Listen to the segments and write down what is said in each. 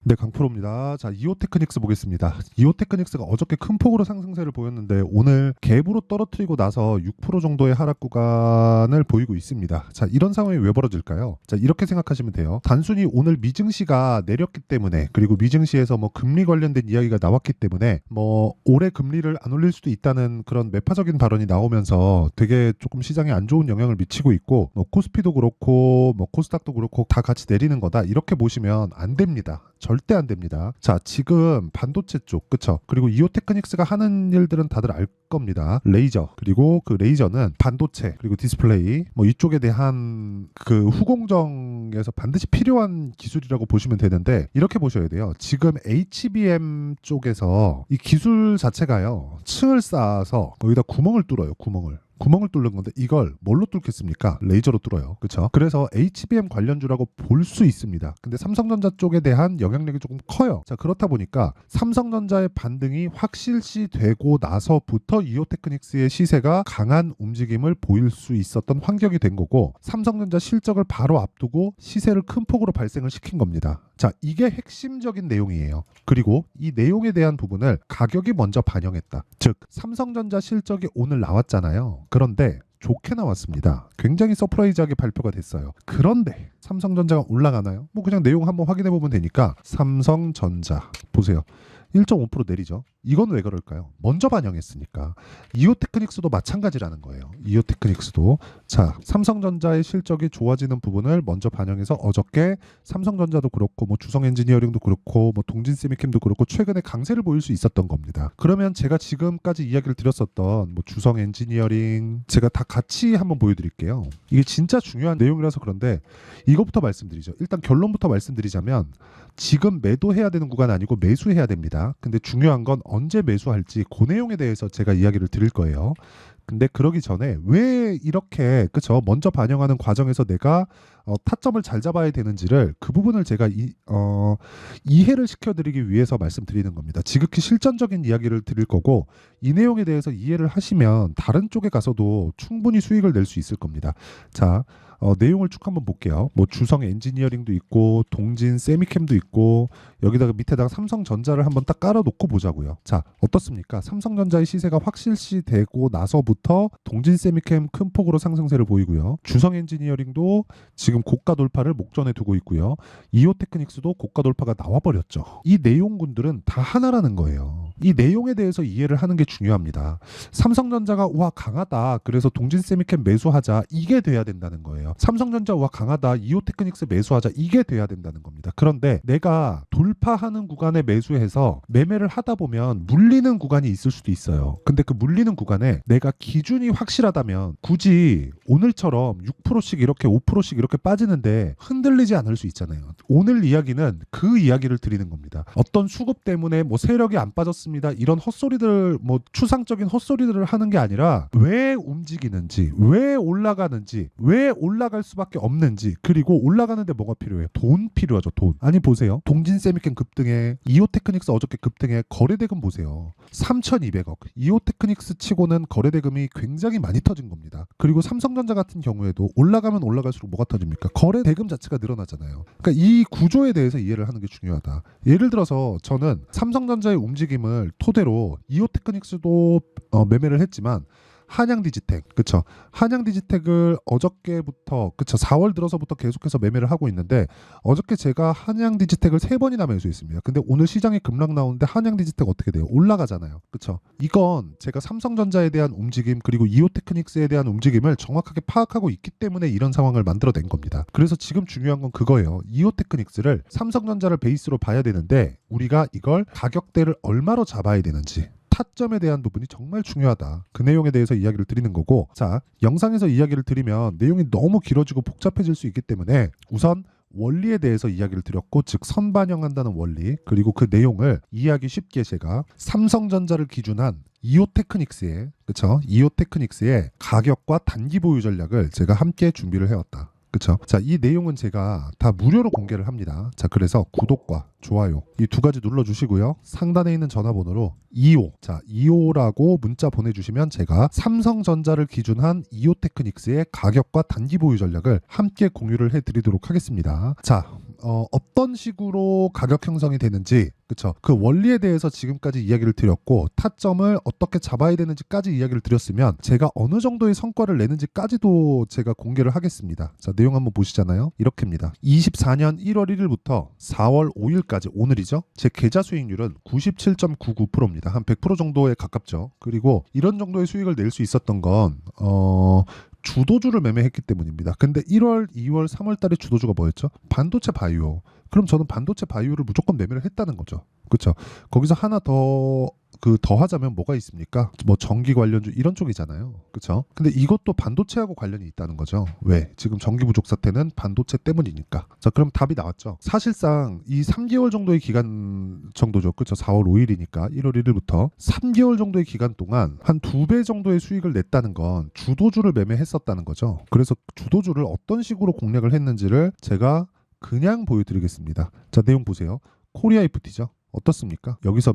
네, 강프로입니다. 자, 이오테크닉스 보겠습니다. 이오테크닉스가 어저께 큰 폭으로 상승세를 보였는데 오늘 갭으로 떨어뜨리고 나서 6% 정도의 하락 구간을 보이고 있습니다. 자, 이런 상황이 왜 벌어질까요? 자, 이렇게 생각하시면 돼요. 단순히 오늘 미증시가 내렸기 때문에, 그리고 미증시에서 뭐 금리 관련된 이야기가 나왔기 때문에 뭐 올해 금리를 안 올릴 수도 있다는 그런 매파적인 발언이 나오면서 되게 조금 시장에 안 좋은 영향을 미치고 있고, 뭐 코스피도 그렇고 뭐 코스닥도 그렇고 다 같이 내리는 거다, 이렇게 보시면 안 됩니다. 절대 안 됩니다. 자, 지금 반도체 쪽, 그쵸? 그리고 이오테크닉스가 하는 일들은 다들 알 겁니다. 레이저, 그리고 그 레이저는 반도체, 그리고 디스플레이, 뭐 이쪽에 대한 그 후공정에서 반드시 필요한 기술이라고 보시면 되는데, 이렇게 보셔야 돼요. 지금 HBM 쪽에서 이 기술 자체가요, 층을 쌓아서 거기다 구멍을 뚫어요. 구멍을 뚫는 건데 이걸 뭘로 뚫겠습니까? 레이저로 뚫어요. 그렇죠? 그래서 HBM 관련주라고 볼 수 있습니다. 근데 삼성전자 쪽에 대한 영향력이 조금 커요. 자, 그렇다 보니까 삼성전자의 반등이 확실시 되고 나서부터 이오테크닉스의 시세가 강한 움직임을 보일 수 있었던 환경이 된 거고, 삼성전자 실적을 바로 앞두고 시세를 큰 폭으로 발생을 시킨 겁니다. 자, 이게 핵심적인 내용이에요. 그리고 이 내용에 대한 부분을 가격이 먼저 반영했다. 즉, 삼성전자 실적이 오늘 나왔잖아요. 그런데 좋게 나왔습니다. 굉장히 서프라이즈하게 발표가 됐어요. 그런데 삼성전자가 올라가나요? 뭐 그냥 내용 한번 확인해 보면 되니까, 삼성전자 보세요. 1.5% 내리죠. 이건 왜 그럴까요? 먼저 반영했으니까. 이오테크닉스도 마찬가지라는 거예요. 이오테크닉스도. 자, 삼성전자의 실적이 좋아지는 부분을 먼저 반영해서 어저께 삼성전자도 그렇고 뭐 주성엔지니어링도 그렇고 뭐 동진세미캠도 그렇고 최근에 강세를 보일 수 있었던 겁니다. 그러면 제가 지금까지 이야기를 드렸었던 뭐 주성엔지니어링 제가 다 같이 한번 보여드릴게요. 이게 진짜 중요한 내용이라서 그런데 이것부터 말씀드리죠. 일단 결론부터 말씀드리자면, 지금 매도해야 되는 구간 아니고 매수해야 됩니다. 근데 중요한 건 언제 매수할지 그 내용에 대해서 제가 이야기를 드릴 거예요. 근데 그러기 전에 왜 이렇게, 그쵸, 먼저 반영하는 과정에서 내가 타점을 잘 잡아야 되는지를, 그 부분을 제가 이해를 시켜드리기 위해서 말씀드리는 겁니다. 지극히 실전적인 이야기를 드릴 거고, 이 내용에 대해서 이해를 하시면 다른 쪽에 가서도 충분히 수익을 낼 수 있을 겁니다. 자, 내용을 쭉 한번 볼게요. 뭐 주성 엔지니어링도 있고 동진 세미캠도 있고, 여기다가 밑에다가 삼성전자를 한번 딱 깔아놓고 보자고요. 자, 어떻습니까? 삼성전자의 시세가 확실시 되고 나서부터 동진 세미캠 큰 폭으로 상승세를 보이고요. 주성 엔지니어링도 지금 고가 돌파를 목전에 두고 있고요. 이오테크닉스도 고가 돌파가 나와버렸죠. 이 내용군들은 다 하나라는 거예요. 이 내용에 대해서 이해를 하는 게 중요합니다. 삼성전자가 와 강하다, 그래서 동진 세미캠 매수하자, 이게 돼야 된다는 거예요. 삼성전자 와 강하다, 이오테크닉스 매수하자, 이게 돼야 된다는 겁니다. 그런데 내가 돌파하는 구간에 매수해서 매매를 하다 보면 물리는 구간이 있을 수도 있어요. 근데 그 물리는 구간에 내가 기준이 확실하다면 굳이 오늘처럼 6%씩 이렇게 5%씩 이렇게 빠지는데 흔들리지 않을 수 있잖아요. 오늘 이야기는 그 이야기를 드리는 겁니다. 어떤 수급 때문에 뭐 세력이 안 빠졌습니다, 이런 헛소리들, 뭐 추상적인 헛소리들을 하는 게 아니라 왜 움직이는지, 왜 올라가는지, 왜 올라갈 수밖에 없는지, 그리고 올라가는데 뭐가 필요해요? 돈 필요하죠. 돈. 아니 보세요. 동진세미캠 급등에, 이오테크닉스 어저께 급등에 거래대금 보세요. 3,200억. 이오테크닉스 치고는 거래대금이 굉장히 많이 터진 겁니다. 그리고 삼성전자 같은 경우에도 올라가면 올라갈수록 뭐가 터집니까? 거래대금 자체가 늘어나잖아요. 그러니까 이 구조에 대해서 이해를 하는 게 중요하다. 예를 들어서 저는 삼성전자의 움직임을 토대로 이오테크닉스도 매매를 했지만, 한양디지텍, 그쵸? 한양디지텍을 어저께부터, 그쵸, 4월 들어서부터 계속해서 매매를 하고 있는데, 어저께 제가 한양디지텍을 3번이나 매수했습니다. 근데 오늘 시장에 급락 나오는데 한양디지텍 어떻게 돼요? 올라가잖아요. 그쵸? 이건 제가 삼성전자에 대한 움직임, 그리고 이오테크닉스에 대한 움직임을 정확하게 파악하고 있기 때문에 이런 상황을 만들어낸 겁니다. 그래서 지금 중요한 건 그거예요. 이오테크닉스를, 삼성전자를 베이스로 봐야 되는데 우리가 이걸 가격대를 얼마로 잡아야 되는지, 타점에 대한 부분이 정말 중요하다. 그 내용에 대해서 이야기를 드리는 거고, 자, 영상에서 이야기를 드리면 내용이 너무 길어지고 복잡해질 수 있기 때문에 우선 원리에 대해서 이야기를 드렸고, 즉 선반영한다는 원리, 그리고 그 내용을 이해하기 쉽게 제가 삼성전자를 기준한 이오테크닉스의, 그쵸, 이오테크닉스의 가격과 단기 보유 전략을 제가 함께 준비를 해왔다. 그쵸? 자, 이 내용은 제가 다 무료로 공개를 합니다. 자, 그래서 구독과 좋아요 이 두 가지 눌러주시고요. 상단에 있는 전화번호로 25, 자 25라고 문자 보내주시면 제가 삼성전자를 기준한 이오테크닉스의 가격과 단기 보유 전략을 함께 공유를 해드리도록 하겠습니다. 자, 어떤 식으로 가격 형성이 되는지, 그쵸? 그 원리에 대해서 지금까지 이야기를 드렸고, 타점을 어떻게 잡아야 되는지까지 이야기를 드렸으면 제가 어느 정도의 성과를 내는지까지도 제가 공개를 하겠습니다. 자, 내용 한번 보시잖아요. 이렇게입니다. 24년 1월 1일부터 4월 5일까지, 오늘이죠. 제 계좌 수익률은 97.99%입니다. 한 100% 정도에 가깝죠. 그리고 이런 정도의 수익을 낼 수 있었던 건 주도주를 매매했기 때문입니다. 근데 1월, 2월, 3월 달에 주도주가 뭐였죠? 반도체 바이오. 그럼 저는 반도체 바이오를 무조건 매매를 했다는 거죠. 그렇죠? 거기서 하나 더 더하자면 뭐가 있습니까? 뭐 전기 관련주 이런 쪽이잖아요. 그렇죠? 근데 이것도 반도체하고 관련이 있다는 거죠. 왜? 지금 전기 부족 사태는 반도체 때문이니까. 자, 그럼 답이 나왔죠. 사실상 이 3개월 정도의 기간 정도죠. 그렇죠? 4월 5일이니까 1월 1일부터 3개월 정도의 기간 동안 한 2배 정도의 수익을 냈다는 건 주도주를 매매했었다는 거죠. 그래서 주도주를 어떤 식으로 공략을 했는지를 제가 그냥 보여드리겠습니다. 자, 내용 보세요. 코리아 FT죠. 어떻습니까? 여기서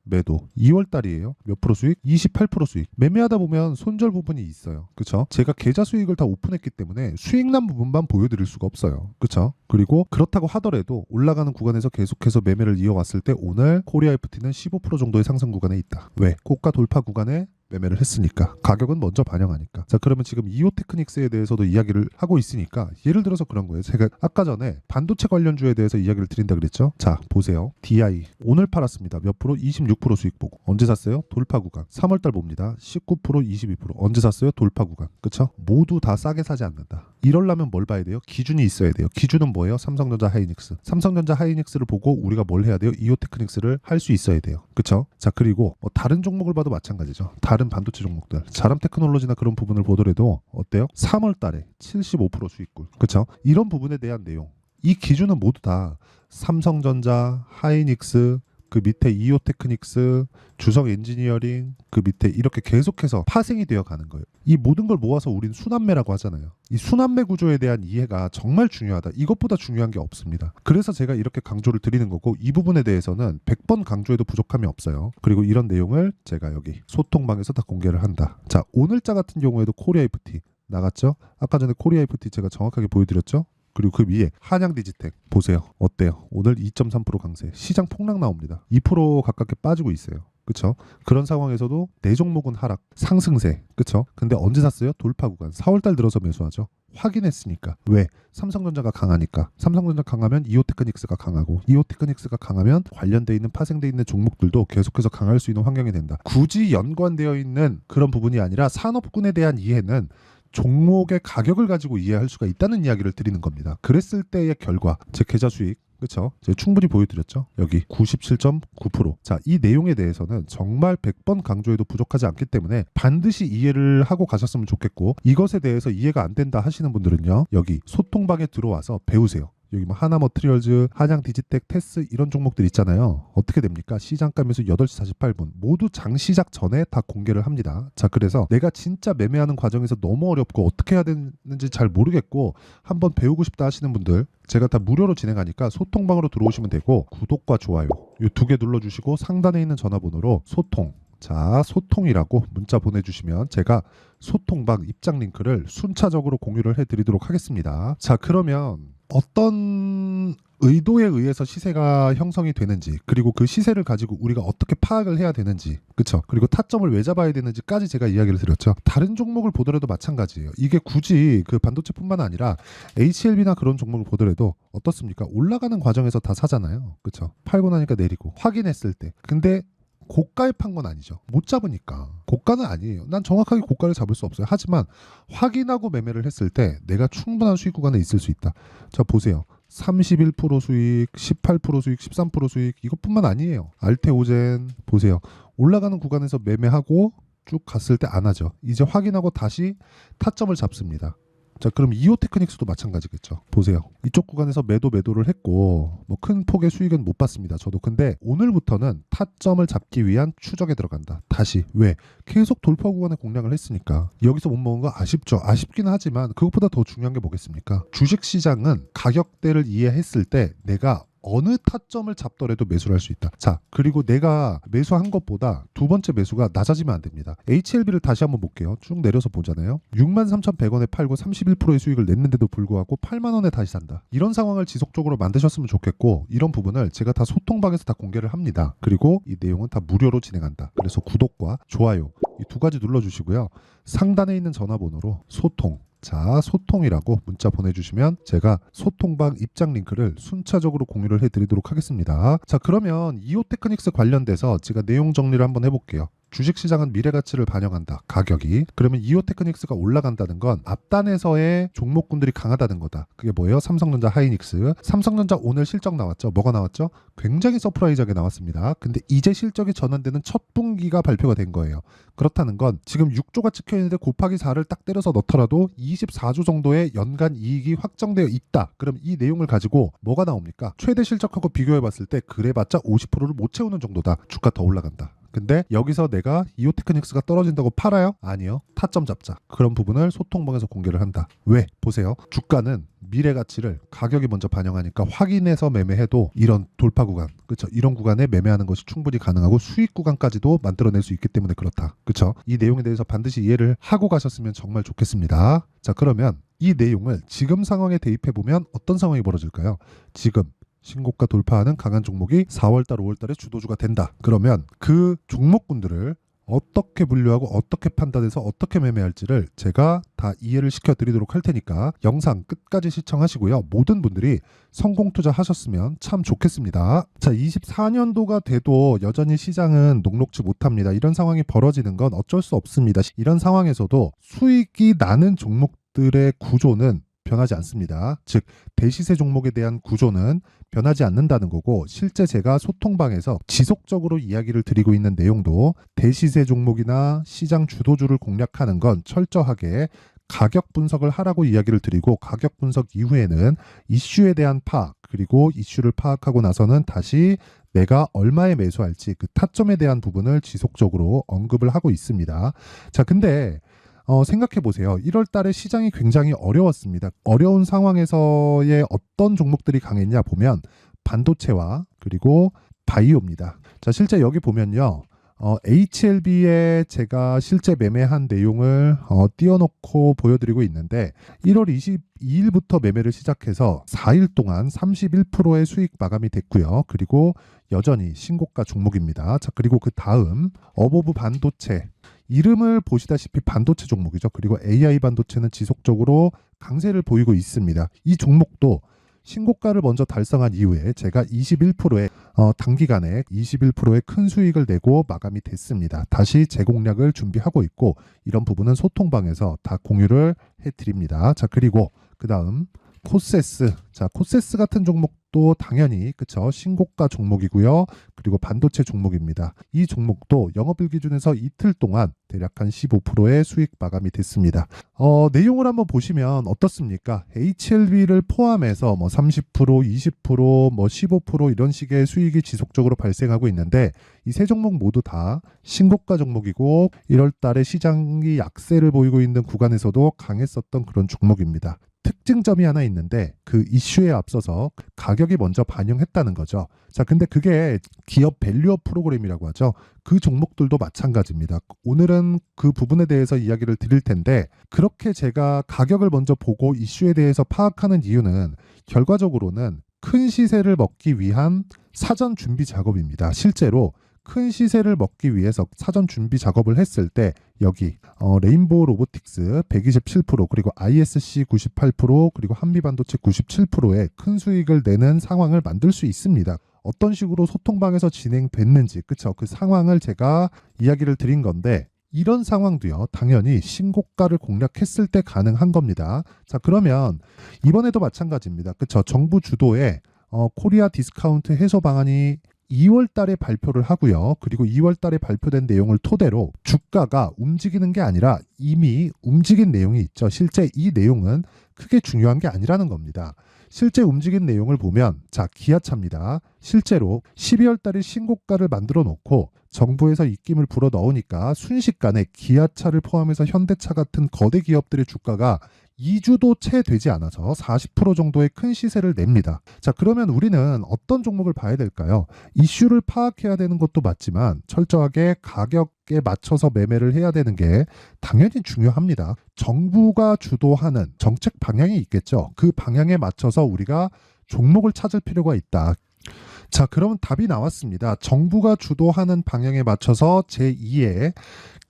매도 2월 달이에요. 몇 프로 수익? 28% 수익. 매매하다 보면 손절 부분이 있어요. 그쵸? 제가 계좌 수익을 다 오픈했기 때문에 수익 난 부분만 보여드릴 수가 없어요. 그쵸? 그리고 그렇다고 하더라도 올라가는 구간에서 계속해서 매매를 이어왔을 때 오늘 코리아 FT는 15% 정도의 상승 구간에 있다. 왜? 고가 돌파 구간에 매매를 했으니까. 가격은 먼저 반영하니까. 자, 그러면 지금 이오 테크닉스에 대해서도 이야기를 하고 있으니까 예를 들어서 그런 거예요. 제가 아까 전에 반도체 관련주에 대해서 이야기를 드린다 그랬죠. 자, 보세요. DI 오늘 팔았습니다. 몇 프로? 26% 수익 보고. 언제 샀어요? 돌파 구간. 3월달 봅니다. 19%, 22%. 언제 샀어요? 돌파 구간. 그쵸? 모두 다 싸게 사지 않는다. 이러려면 뭘 봐야 돼요? 기준이 있어야 돼요. 기준은 뭐예요? 삼성전자 하이닉스. 삼성전자 하이닉스를 보고 우리가 뭘 해야 돼요? 이오 테크닉스를 할 수 있어야 돼요. 그쵸? 자, 그리고 뭐 다른 종목을 봐도 마찬가지죠. 다른 반도체 종목들, 자람 테크놀로지나 그런 부분을 보더라도 어때요? 3월 달에 75% 수익률. 그쵸? 이런 부분에 대한 내용. 이 기준은 모두 다 삼성전자, 하이닉스, 그 밑에 이오 테크닉스, 주성 엔지니어링, 그 밑에 이렇게 계속해서 파생이 되어 가는 거예요. 이 모든 걸 모아서 우린 순환매라고 하잖아요. 이 순환매 구조에 대한 이해가 정말 중요하다. 이것보다 중요한 게 없습니다. 그래서 제가 이렇게 강조를 드리는 거고, 이 부분에 대해서는 100번 강조해도 부족함이 없어요. 그리고 이런 내용을 제가 여기 소통방에서 다 공개를 한다. 자, 오늘자 같은 경우에도 코리아 FT 나갔죠? 아까 전에 코리아 FT 제가 정확하게 보여드렸죠? 그리고 그 위에 한양 디지텍 보세요. 어때요? 오늘 2.3% 강세. 시장 폭락 나옵니다. 2% 가깝게 빠지고 있어요. 그쵸? 그런 상황에서도 내 종목은 하락, 상승세. 그쵸? 근데 언제 샀어요? 돌파 구간. 4월달 들어서 매수하죠. 확인했으니까. 왜? 삼성전자가 강하니까. 삼성전자 강하면 이오테크닉스가 강하고, 이오테크닉스가 강하면 관련돼 있는 파생돼 있는 종목들도 계속해서 강할 수 있는 환경이 된다. 굳이 연관되어 있는 그런 부분이 아니라 산업군에 대한 이해는 종목의 가격을 가지고 이해할 수가 있다는 이야기를 드리는 겁니다. 그랬을 때의 결과, 제 계좌 수익, 그렇죠? 제가 충분히 보여드렸죠. 여기 97.9%. 자, 이 내용에 대해서는 정말 100번 강조해도 부족하지 않기 때문에 반드시 이해를 하고 가셨으면 좋겠고, 이것에 대해서 이해가 안 된다 하시는 분들은요, 여기 소통방에 들어와서 배우세요. 여기 뭐 하나머트리얼즈, 한양 디지텍, 테스 이런 종목들 있잖아요. 어떻게 됩니까? 시장가 매수 8시 48분 모두 장 시작 전에 다 공개를 합니다. 자, 그래서 내가 진짜 매매하는 과정에서 너무 어렵고 어떻게 해야 되는지 잘 모르겠고 한번 배우고 싶다 하시는 분들, 제가 다 무료로 진행하니까 소통방으로 들어오시면 되고, 구독과 좋아요 이 2개 눌러주시고 상단에 있는 전화번호로 소통, 자, 소통이라고 문자 보내주시면 제가 소통방 입장 링크를 순차적으로 공유를 해드리도록 하겠습니다. 자, 그러면 어떤 의도에 의해서 시세가 형성이 되는지, 그리고 그 시세를 가지고 우리가 어떻게 파악을 해야 되는지, 그쵸? 그리고 타점을 왜 잡아야 되는지까지 제가 이야기를 드렸죠. 다른 종목을 보더라도 마찬가지예요. 이게 굳이 그 반도체뿐만 아니라 HLB나 그런 종목을 보더라도 어떻습니까? 올라가는 과정에서 다 사잖아요. 그쵸? 팔고 나니까 내리고 확인했을 때. 근데 고가에 판 건 아니죠. 못 잡으니까. 고가는 아니에요. 난 정확하게 고가를 잡을 수 없어요. 하지만 확인하고 매매를 했을 때 내가 충분한 수익 구간에 있을 수 있다. 자, 보세요. 31% 수익, 18% 수익, 13% 수익, 이것뿐만 아니에요. 알테오젠 보세요. 올라가는 구간에서 매매하고 쭉 갔을 때 안 하죠. 이제 확인하고 다시 타점을 잡습니다. 자, 그럼 이오 테크닉스도 마찬가지겠죠. 보세요. 이쪽 구간에서 매도를 했고 뭐 큰 폭의 수익은 못 봤습니다. 저도. 근데 오늘부터는 타점을 잡기 위한 추적에 들어간다. 다시. 왜? 계속 돌파 구간에 공략을 했으니까. 여기서 못 먹은 거 아쉽죠. 아쉽긴 하지만 그것보다 더 중요한 게 뭐겠습니까? 주식시장은 가격대를 이해했을 때 내가 어느 타점을 잡더라도 매수를 할 수 있다. 자, 그리고 내가 매수한 것보다 두 번째 매수가 낮아지면 안 됩니다. HLB를 다시 한번 볼게요. 쭉 내려서 보잖아요. 63,100원에 팔고 31%의 수익을 냈는데도 불구하고 8만 원에 다시 산다. 이런 상황을 지속적으로 만드셨으면 좋겠고, 이런 부분을 제가 다 소통방에서 다 공개를 합니다. 그리고 이 내용은 다 무료로 진행한다. 그래서 구독과 좋아요 이 두 가지 눌러주시고요. 상단에 있는 전화번호로 소통, 자, 소통이라고 문자 보내주시면 제가 소통방 입장 링크를 순차적으로 공유를 해드리도록 하겠습니다. 자, 그러면 이오테크닉스 관련돼서 제가 내용 정리를 한번 해볼게요. 주식시장은 미래가치를 반영한다. 가격이. 그러면 이오테크닉스가 올라간다는 건 앞단에서의 종목군들이 강하다는 거다. 그게 뭐예요? 삼성전자, 하이닉스. 삼성전자 오늘 실적 나왔죠. 뭐가 나왔죠? 굉장히 서프라이즈하게 나왔습니다. 근데 이제 실적이 전환되는 첫 분기가 발표가 된 거예요. 그렇다는 건 지금 6조가 찍혀있는데 곱하기 4를 딱 때려서 넣더라도 24조 정도의 연간 이익이 확정되어 있다. 그럼 이 내용을 가지고 뭐가 나옵니까? 최대 실적하고 비교해봤을 때 그래봤자 50%를 못 채우는 정도다. 주가 더 올라간다. 근데 여기서 내가 이오테크닉스가 떨어진다고 팔아요? 아니요. 타점 잡자. 그런 부분을 소통방에서 공개를 한다. 왜? 보세요. 주가는 미래 가치를 가격이 먼저 반영하니까 확인해서 매매해도 이런 돌파 구간, 그렇죠? 이런 구간에 매매하는 것이 충분히 가능하고 수익 구간까지도 만들어낼 수 있기 때문에 그렇다. 그렇죠? 이 내용에 대해서 반드시 이해를 하고 가셨으면 정말 좋겠습니다. 자, 그러면 이 내용을 지금 상황에 대입해 보면 어떤 상황이 벌어질까요? 지금 신고가 돌파하는 강한 종목이 4월달, 5월달에 주도주가 된다. 그러면 그 종목군들을 어떻게 분류하고 어떻게 판단해서 어떻게 매매할지를 제가 다 이해를 시켜드리도록 할 테니까 영상 끝까지 시청하시고요. 모든 분들이 성공 투자하셨으면 참 좋겠습니다. 자, 24년도가 돼도 여전히 시장은 녹록지 못합니다. 이런 상황이 벌어지는 건 어쩔 수 없습니다. 이런 상황에서도 수익이 나는 종목들의 구조는 변하지 않습니다. 즉 대시세 종목에 대한 구조는 변하지 않는다는 거고, 실제 제가 소통방에서 지속적으로 이야기를 드리고 있는 내용도 대시세 종목이나 시장 주도주를 공략하는 건 철저하게 가격 분석을 하라고 이야기를 드리고, 가격 분석 이후에는 이슈에 대한 파악, 그리고 이슈를 파악하고 나서는 다시 내가 얼마에 매수할지 그 타점에 대한 부분을 지속적으로 언급을 하고 있습니다. 자, 근데 생각해 보세요. 1월 달에 시장이 굉장히 어려웠습니다. 어려운 상황에서의 어떤 종목들이 강했냐 보면 반도체와 그리고 바이오입니다. 자, 실제 여기 보면요. HLB에 제가 실제 매매한 내용을 띄워놓고 보여드리고 있는데 1월 22일부터 매매를 시작해서 4일 동안 31%의 수익 마감이 됐고요. 그리고 여전히 신고가 종목입니다. 자, 그리고 그 다음 어보브 반도체, 이름을 보시다시피 반도체 종목이죠. 그리고 AI 반도체는 지속적으로 강세를 보이고 있습니다. 이 종목도 신고가를 먼저 달성한 이후에 제가 21%의 단기간에 21%의 큰 수익을 내고 마감이 됐습니다. 다시 재공략을 준비하고 있고, 이런 부분은 소통방에서 다 공유를 해드립니다. 자, 그리고 그 다음 코세스. 자, 코세스 같은 종목도 당연히 그쵸, 신고가 종목이고요. 그리고 반도체 종목입니다. 이 종목도 영업일 기준에서 이틀 동안 대략 한 15%의 수익 마감이 됐습니다. 내용을 한번 보시면 어떻습니까? HLB를 포함해서 뭐 30%, 20%, 뭐 15% 이런 식의 수익이 지속적으로 발생하고 있는데, 이 세 종목 모두 다 신고가 종목이고 1월 달에 시장이 약세를 보이고 있는 구간에서도 강했었던 그런 종목입니다. 특징점이 하나 있는데 그 이슈에 앞서서 가격이 먼저 반영했다는 거죠. 자, 근데 그게 기업 밸류업 프로그램이라고 하죠. 그 종목들도 마찬가지입니다. 오늘은 그 부분에 대해서 이야기를 드릴 텐데, 그렇게 제가 가격을 먼저 보고 이슈에 대해서 파악하는 이유는 결과적으로는 큰 시세를 먹기 위한 사전 준비 작업입니다. 실제로 큰 시세를 먹기 위해서 사전 준비 작업을 했을 때 여기 레인보우 로보틱스 127%, 그리고 ISC 98%, 그리고 한미반도체 97%의 큰 수익을 내는 상황을 만들 수 있습니다. 어떤 식으로 소통방에서 진행됐는지, 그쵸? 그 상황을 제가 이야기를 드린 건데, 이런 상황도요, 당연히 신고가를 공략했을 때 가능한 겁니다. 자, 그러면 이번에도 마찬가지입니다. 그쵸? 정부 주도의 코리아 디스카운트 해소 방안이 2월 달에 발표를 하고요. 그리고 2월 달에 발표된 내용을 토대로 주가가 움직이는 게 아니라 이미 움직인 내용이 있죠. 실제 이 내용은 크게 중요한 게 아니라는 겁니다. 실제 움직인 내용을 보면, 자, 기아차입니다. 실제로 12월 달에 신고가를 만들어 놓고 정부에서 입김을 불어 넣으니까 순식간에 기아차를 포함해서 현대차 같은 거대 기업들의 주가가 2주도 채 되지 않아서 40% 정도의 큰 시세를 냅니다. 자, 그러면 우리는 어떤 종목을 봐야 될까요? 이슈를 파악해야 되는 것도 맞지만 철저하게 가격에 맞춰서 매매를 해야 되는 게 당연히 중요합니다. 정부가 주도하는 정책 방향이 있겠죠. 그 방향에 맞춰서 우리가 종목을 찾을 필요가 있다. 자, 그러면 답이 나왔습니다. 정부가 주도하는 방향에 맞춰서 제2의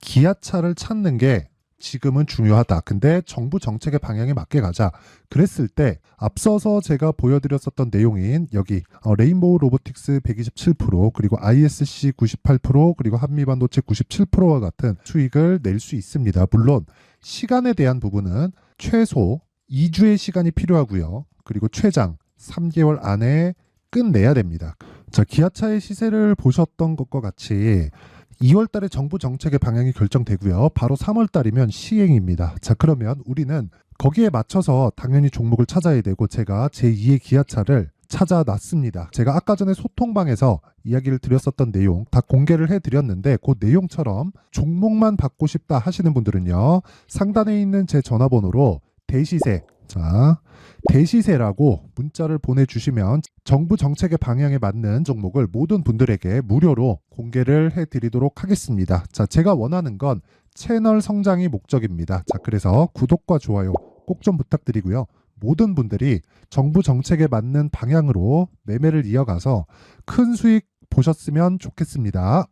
기아차를 찾는 게 지금은 중요하다. 근데 정부 정책의 방향에 맞게 가자. 그랬을 때 앞서서 제가 보여드렸었던 내용인 여기 레인보우 로보틱스 127% 그리고 ISC 98% 그리고 한미반도체 97%와 같은 수익을 낼 수 있습니다. 물론 시간에 대한 부분은 최소 2주의 시간이 필요하고요. 그리고 최장 3개월 안에 끝내야 됩니다. 자, 기아차의 시세를 보셨던 것과 같이 2월 달에 정부 정책의 방향이 결정되고요. 바로 3월 달이면 시행입니다. 자, 그러면 우리는 거기에 맞춰서 당연히 종목을 찾아야 되고 제가 제2의 기아차를 찾아놨습니다. 제가 아까 전에 소통방에서 이야기를 드렸었던 내용 다 공개를 해드렸는데 그 내용처럼 종목만 받고 싶다 하시는 분들은요. 상단에 있는 제 전화번호로 대시세, 자, 대시세라고 문자를 보내주시면 정부 정책의 방향에 맞는 종목을 모든 분들에게 무료로 공개를 해드리도록 하겠습니다. 자, 제가 원하는 건 채널 성장이 목적입니다. 자, 그래서 구독과 좋아요 꼭 좀 부탁드리고요. 모든 분들이 정부 정책에 맞는 방향으로 매매를 이어가서 큰 수익 보셨으면 좋겠습니다.